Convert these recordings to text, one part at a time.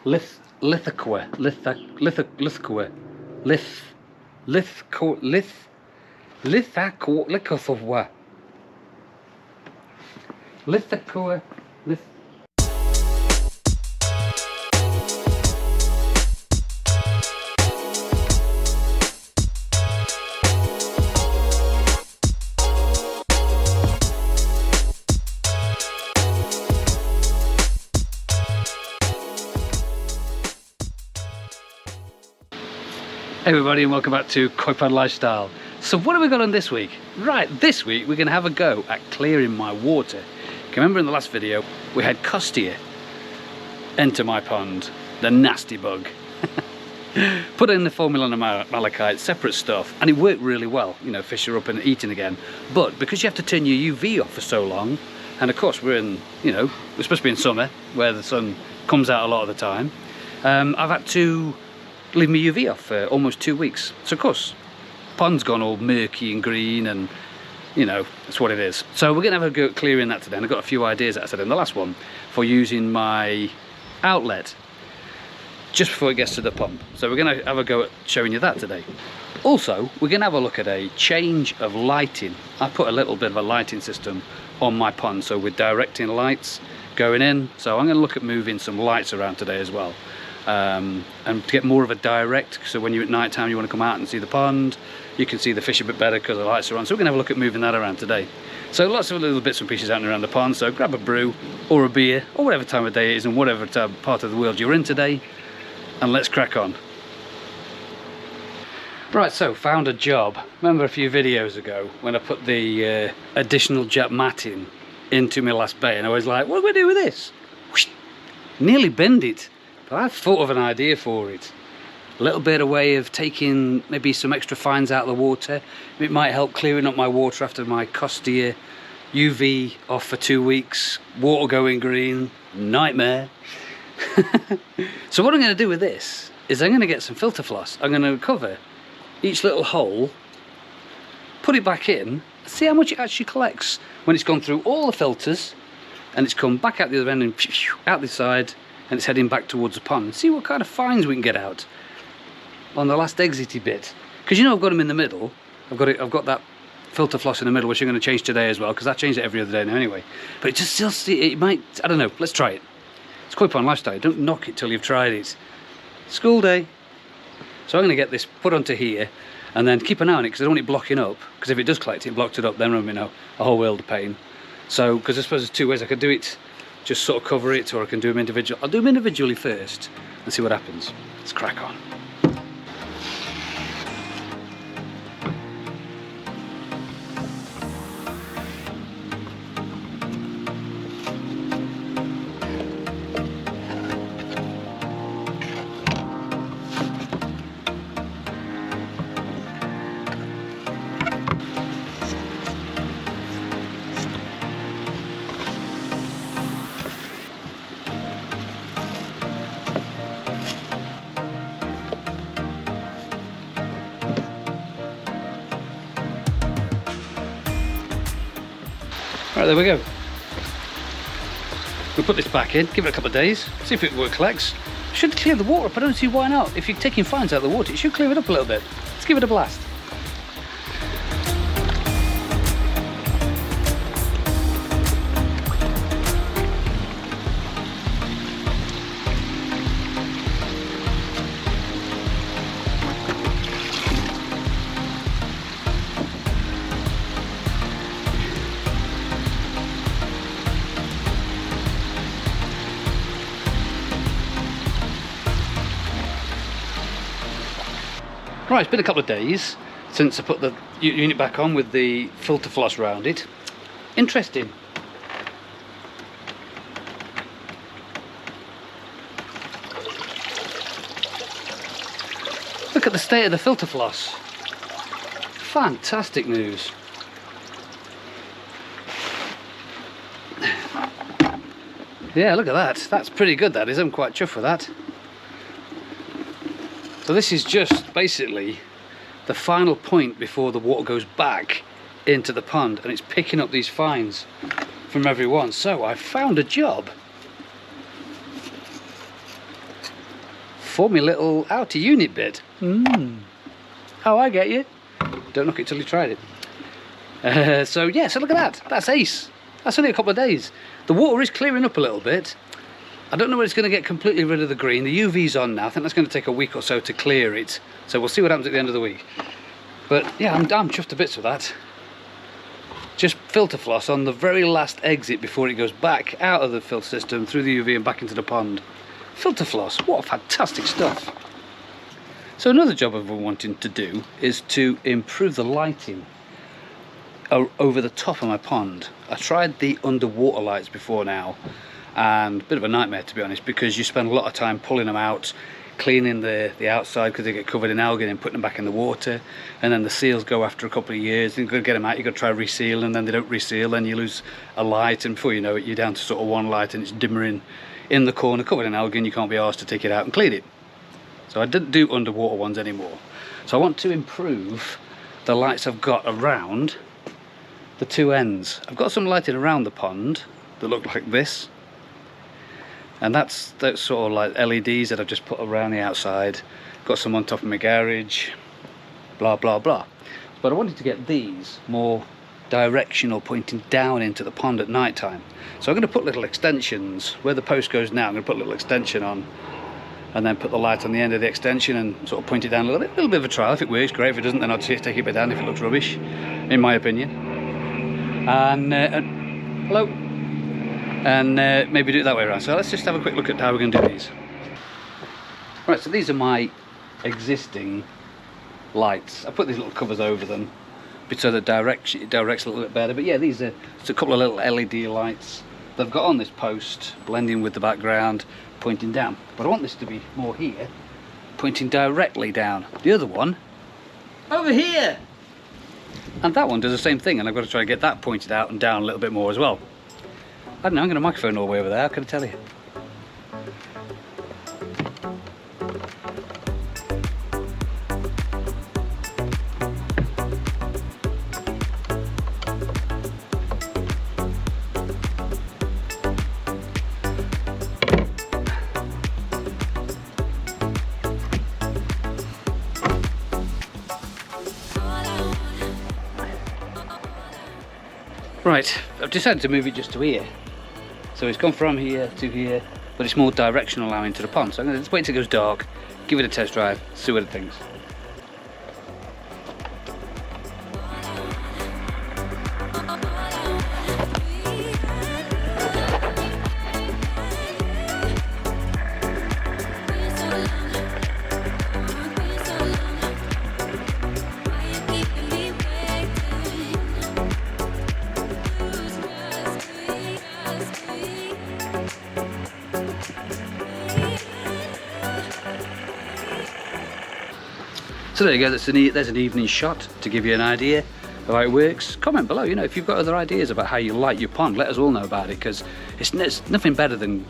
Lithoqua. Hey everybody, and welcome back to Koi Pond Lifestyle. So what have we got on this week? Right, this week we're going to have a go at clearing my water. Okay, remember in the last video we had Costia enter my pond, the nasty bug. Put in the formula and malachite, separate stuff, and it worked really well. You know, fish are up and eating again. But because you have to turn your UV off for so long, and of course we're in, you know, we're supposed to be in summer where the sun comes out a lot of the time, I've had to leave my UV off for almost 2 weeks. So of course, pond's gone all murky and green, and you know, that's what it is. So we're gonna have a go at clearing that today, and I've got a few ideas that I said in the last one for using my outlet just before it gets to the pump. So we're gonna have a go at showing you that today. Also, we're gonna have a look at a change of lighting. I put a little bit of a lighting system on my pond, so with directing lights going in. So I'm gonna look at moving some lights around today as well. And to get more of a direct, so when you're at night time you want to come out and see the pond, you can see the fish a bit better because the lights are on. So we're going to have a look at moving that around today. So lots of little bits and pieces out and around the pond, so grab a brew or a beer or whatever time of day it is and whatever part of the world you're in today, and let's crack on. Right, so found a job. Remember a few videos ago when I put the additional jet matting into my last bay, and I was like, what do we do with this? Whoosh, nearly bend it. But I've thought of an idea for it. A little bit of way of taking maybe some extra fines out of the water. It might help clearing up my water after my Costia UV off for 2 weeks. Water going green, nightmare. So what I'm going to do with this is I'm going to get some filter floss. I'm going to cover each little hole, put it back in, see how much it actually collects when it's gone through all the filters and it's come back out the other end and out the side, and it's heading back towards the pond. See what kind of fines we can get out on the last exity bit, because you know I've got them in the middle. I've got that filter floss in the middle, which I'm going to change today as well, because I change it every other day now anyway. But it just still, it might, I don't know. Let's try it. It's Koi Pond Lifestyle. Don't knock it till you've tried it. School day. So I'm going to get this put onto here and then keep an eye on it, because I don't want it blocking up, because if it does collect it, blocked it up, then I'm in a whole world of pain. So because I suppose there's two ways I could do it. Just sort of cover it, or I can do them individually. I'll do them individually first and see what happens. Let's crack on. Right, there we go. We'll put this back in, give it a couple of days, see if it collects. Should clear the water up, I don't see why not. If you're taking fines out of the water, it should clear it up a little bit. Let's give it a blast. Right, it's been a couple of days since I put the unit back on with the filter floss around it. Interesting. Look at the state of the filter floss. Fantastic news. Yeah, look at that. That's pretty good, that is. I'm quite chuffed with that. So this is just basically the final point before the water goes back into the pond, and it's picking up these fines from everyone. So I found a job. for my little outer unit bit. Oh, I get you. Don't knock it till you tried it. So yeah, so look at that. That's ace. That's only a couple of days. The water is clearing up a little bit. I don't know when it's going to get completely rid of the green. The UV's on now. I think that's going to take a week or so to clear it. So we'll see what happens at the end of the week. But yeah, I'm chuffed to bits with that. Just filter floss on the very last exit before it goes back out of the filter system, through the UV and back into the pond. Filter floss, what fantastic stuff. So another job I've been wanting to do is to improve the lighting over the top of my pond. I tried the underwater lights before now, and a bit of a nightmare to be honest, because you spend a lot of time pulling them out, cleaning the outside because they get covered in algae, and putting them back in the water, and then the seals go after a couple of years. Then you've got to get them out, you've got to try reseal, and then they don't reseal, then you lose a light, and before you know it you're down to sort of one light and it's dimmering in the corner covered in algae, and you can't be arsed to take it out and clean it. So I didn't do underwater ones anymore. So I want to improve the lights I've got around the two ends. I've got some lighting around the pond that look like this, and that's sort of like LEDs that I've just put around the outside. Got some on top of my garage, blah blah blah. But I wanted to get these more directional, pointing down into the pond at night time. So I'm going to put little extensions where the post goes now. I'm going to put a little extension on, and then put the light on the end of the extension and sort of point it down a little bit of a trial. If it works, great. If it doesn't, then I'll take it a bit down if it looks rubbish, in my opinion. And hello, and maybe do it that way around. So let's just have a quick look at how we're going to do these. Right, so these are my existing lights. I put these little covers over them so that it directs a little bit better. But yeah, these are just a couple of little LED lights that I've got on this post, blending with the background, pointing down. But I want this to be more here, pointing directly down. The other one over here, and that one does the same thing, and I've got to try and get that pointed out and down a little bit more as well. I don't know, I'm going to microphone all the way over there, how can I tell you? Right, I've decided to move it just to here. So it's gone from here to here, but it's more directional now into the pond. So I'm going to just wait till it goes dark, give it a test drive, see what it thinks. So there you go, there's an evening shot to give you an idea of how it works. Comment below, you know, if you've got other ideas about how you light your pond, let us all know about it, because it's nothing better than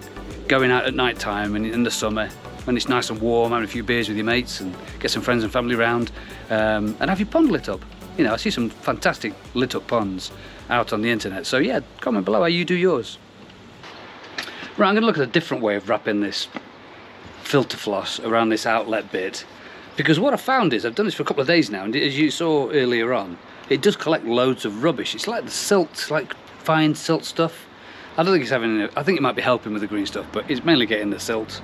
going out at night time and in the summer when it's nice and warm, having a few beers with your mates and get some friends and family round, and have your pond lit up. You know, I see some fantastic lit up ponds out on the internet, so yeah, comment below how you do yours. Right, I'm going to look at a different way of wrapping this filter floss around this outlet bit. Because what I found is, I've done this for a couple of days now, and as you saw earlier on, it does collect loads of rubbish. It's like the silt, like fine silt stuff. I don't think it's having, I think it might be helping with the green stuff, but it's mainly getting the silt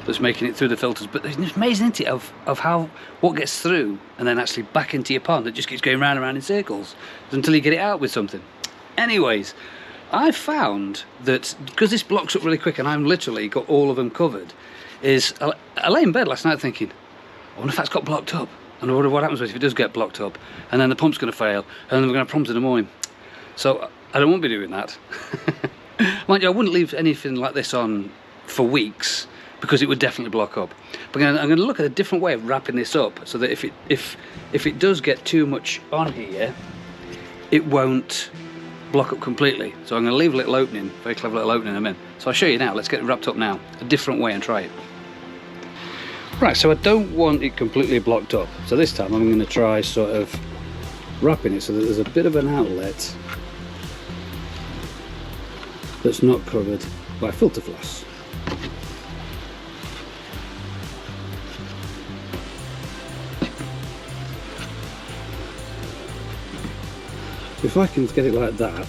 that's making it through the filters. But it's amazing, isn't it, of how, what gets through and then actually back into your pond. It just keeps going round and round in circles until you get it out with something. Anyways, I found that, because this blocks up really quick and I'm literally got all of them covered, is I lay in bed last night thinking, I wonder if that's got blocked up. And I wonder what happens if it does get blocked up, and then the pump's going to fail, and then we're going to have problems in the morning. So I don't want to be doing that. Mind you, I wouldn't leave anything like this on for weeks, because it would definitely block up. But I'm going to look at a different way of wrapping this up, so that if it does get too much on here, it won't block up completely. So I'm going to leave a little opening, very clever little opening I'm in. So I'll show you now. Let's get it wrapped up now, a different way, and try it. Right, so I don't want it completely blocked up. So this time I'm going to try sort of wrapping it so that there's a bit of an outlet that's not covered by filter floss. If I can get it like that,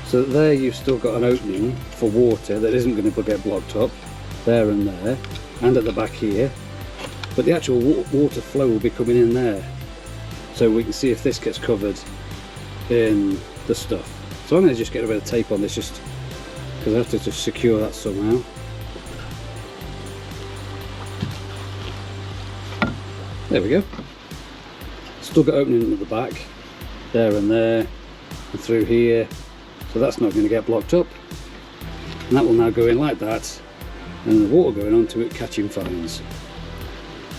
so that there you've still got an opening for water that isn't going to get blocked up, there and there, and at the back here, but the actual water flow will be coming in there. So we can see if this gets covered in the stuff. So I'm going to just get a bit of tape on this, just because I have to just secure that somehow. There we go. Still got opening at the back, there and there, and through here. So that's not going to get blocked up. And that will now go in like that, and the water going onto it catching fines.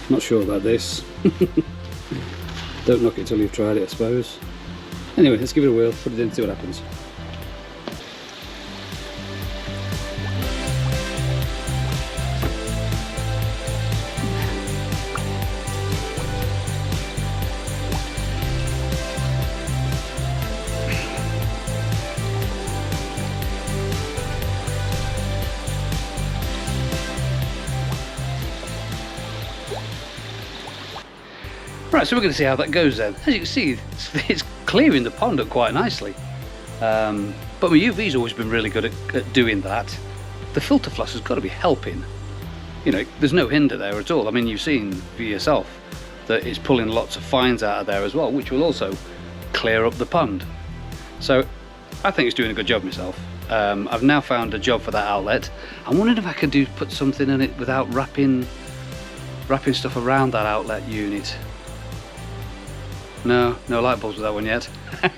Not sure about this. Don't knock it till you've tried it, I suppose. Anyway, let's give it a whirl, put it in, see what happens. Right, so we're going to see how that goes then. As you can see, it's clearing the pond up quite nicely. But my UV's always been really good at doing that. The filter floss has got to be helping. You know, there's no hinder there at all. I mean, you've seen for yourself that it's pulling lots of fines out of there as well, which will also clear up the pond. So I think it's doing a good job myself. I've now found a job for that outlet. I'm wondering if I could put something in it without wrapping stuff around that outlet unit. No light bulbs with that one yet. I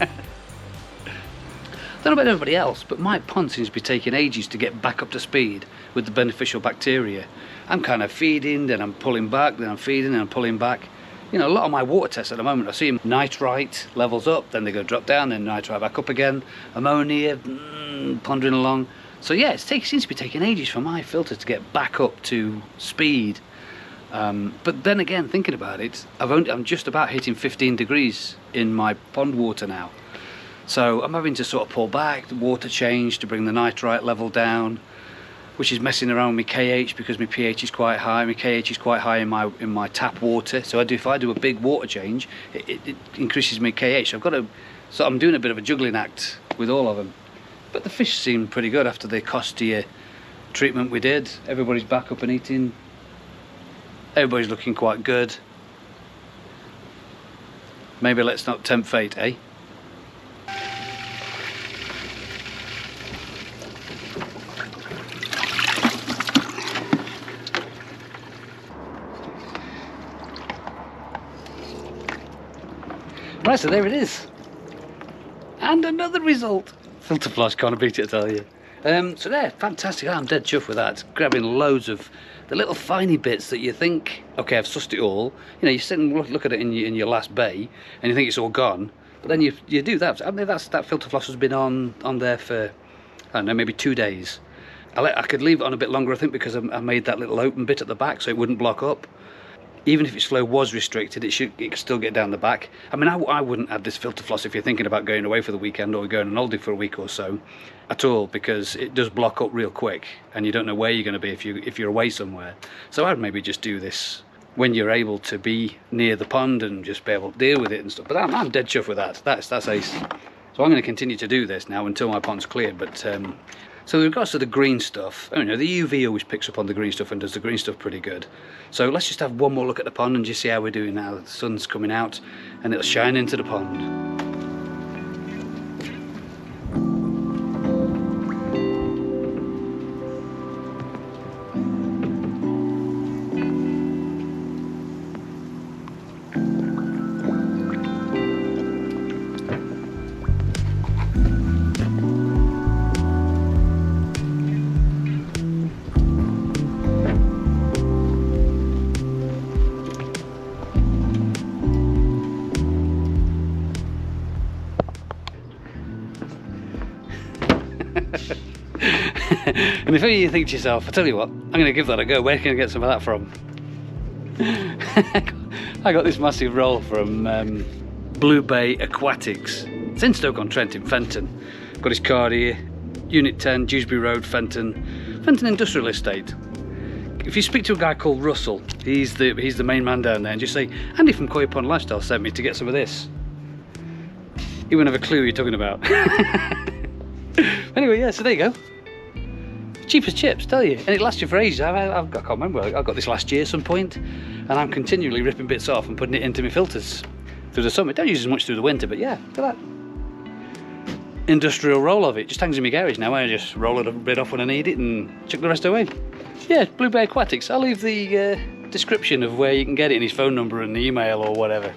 don't know about everybody else, but my pond seems to be taking ages to get back up to speed with the beneficial bacteria. I'm kind of feeding, then I'm pulling back, then I'm feeding, then I'm pulling back. You know, a lot of my water tests at the moment, I see nitrite levels up, then they're going to drop down, then nitrite back up again, ammonia, pondering along. So yeah, it seems to be taking ages for my filter to get back up to speed. But then again, thinking about it, I'm just about hitting 15 degrees in my pond water now. So I'm having to sort of pull back, the water change to bring the nitrite level down, which is messing around with my KH because my pH is quite high. My KH is quite high in my tap water. So if I do a big water change, it increases my KH. So I'm doing a bit of a juggling act with all of them. But the fish seem pretty good after the Costia treatment we did. Everybody's back up and eating. Everybody's looking quite good. Maybe let's not tempt fate, eh? Right, so there it is. And another result. Filter floss can't beat it, I tell you. So there, fantastic. I'm dead chuffed with that. Grabbing loads of the little finey bits that you think, okay, I've sussed it all. You know, you sit and look at it in your last bay, and you think it's all gone. But then you do that. I mean, that filter floss has been on there for, I don't know, maybe 2 days. I could leave it on a bit longer, I think, because I made that little open bit at the back so it wouldn't block up. Even if its flow was restricted, it could still get down the back. I mean, I wouldn't add this filter floss if you're thinking about going away for the weekend or going on holiday for a week or so at all, because it does block up real quick and you don't know where you're going to be if you're away somewhere. So I'd maybe just do this when you're able to be near the pond and just be able to deal with it and stuff. But I'm dead chuffed with that. That's ace. So I'm going to continue to do this now until my pond's cleared. But so with regards to the green stuff, I don't know, the UV always picks up on the green stuff and does the green stuff pretty good. So let's just have one more look at the pond and just see how we're doing now. The sun's coming out and it'll shine into the pond. And if you think to yourself, I tell you what, I'm going to give that a go. Where can I get some of that from? I got this massive roll from Bluebay Aquatics. It's in Stoke on Trent in Fenton. Got his card here, Unit 10, Dewsbury Road, Fenton Industrial Estate. If you speak to a guy called Russell, he's the main man down there, and just say, Andy from Koi Pond Lifestyle sent me to get some of this. He wouldn't have a clue what you're talking about. Anyway, yeah, so there you go. Cheap as chips, tell you. And it lasts you for ages. I can't remember. I got this last year at some point, and I'm continually ripping bits off and putting it into my filters through the summer. Don't use as much through the winter, but yeah, look at that. Industrial roll of it. Just hangs in my garage now. I just roll it a bit off when I need it and chuck the rest away. Yeah, Bluebay Aquatics. I'll leave the description of where you can get it and his phone number and email or whatever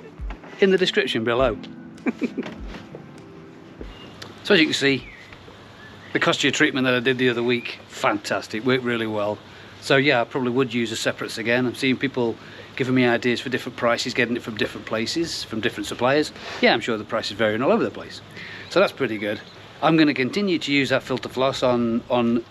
in the description below. So as you can see, the Costia treatment that I did the other week, fantastic, worked really well. So yeah, I probably would use the separates again. I'm seeing people giving me ideas for different prices, getting it from different places, from different suppliers. Yeah, I'm sure the price is varying all over the place. So that's pretty good. I'm going to continue to use that filter floss on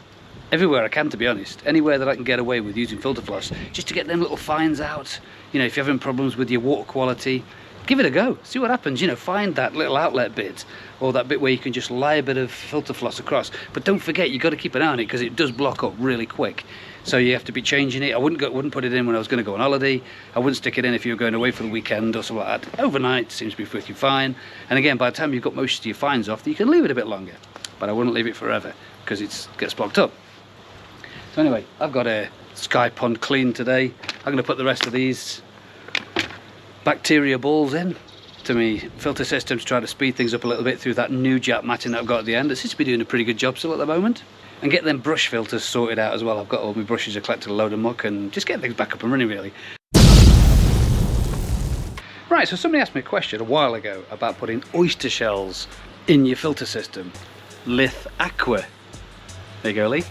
everywhere I can, to be honest. Anywhere that I can get away with using filter floss, just to get them little fines out. You know, if you're having problems with your water quality, give it a go, see what happens. You know, find that little outlet bit, or that bit where you can just lay a bit of filter floss across. But don't forget, you've got to keep an eye on it, because it does block up really quick. So you have to be changing it. I wouldn't put it in when I was going to go on holiday. I wouldn't stick it in if you were going away for the weekend or something like that. Overnight seems to be working fine. And again, by the time you've got most of your fines off, you can leave it a bit longer. But I wouldn't leave it forever, because it gets blocked up. So anyway, I've got a sky pond clean today. I'm going to put the rest of these bacteria balls in to me filter system to try to speed things up a little bit through that new jet matting that I've got at the end. It seems to be doing a pretty good job still at the moment. And get them brush filters sorted out as well. I've got all my brushes, I've collected a load of muck, and just get things back up and running really. Right, so somebody asked me a question a while ago about putting oyster shells in your filter system. Litre Aqua. There you go, Lee.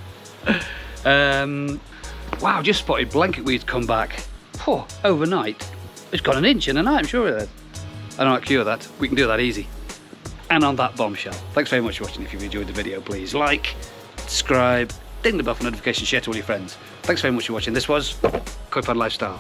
Wow, just spotted blanket weeds come back. Oh, overnight. It's got an inch in a night, I'm sure of that. I don't know how to cure that. We can do that easy. And on that bombshell, thanks very much for watching. If you've enjoyed the video, please like, subscribe, ding the bell for notifications, share to all your friends. Thanks very much for watching. This was Koi Pond Lifestyle.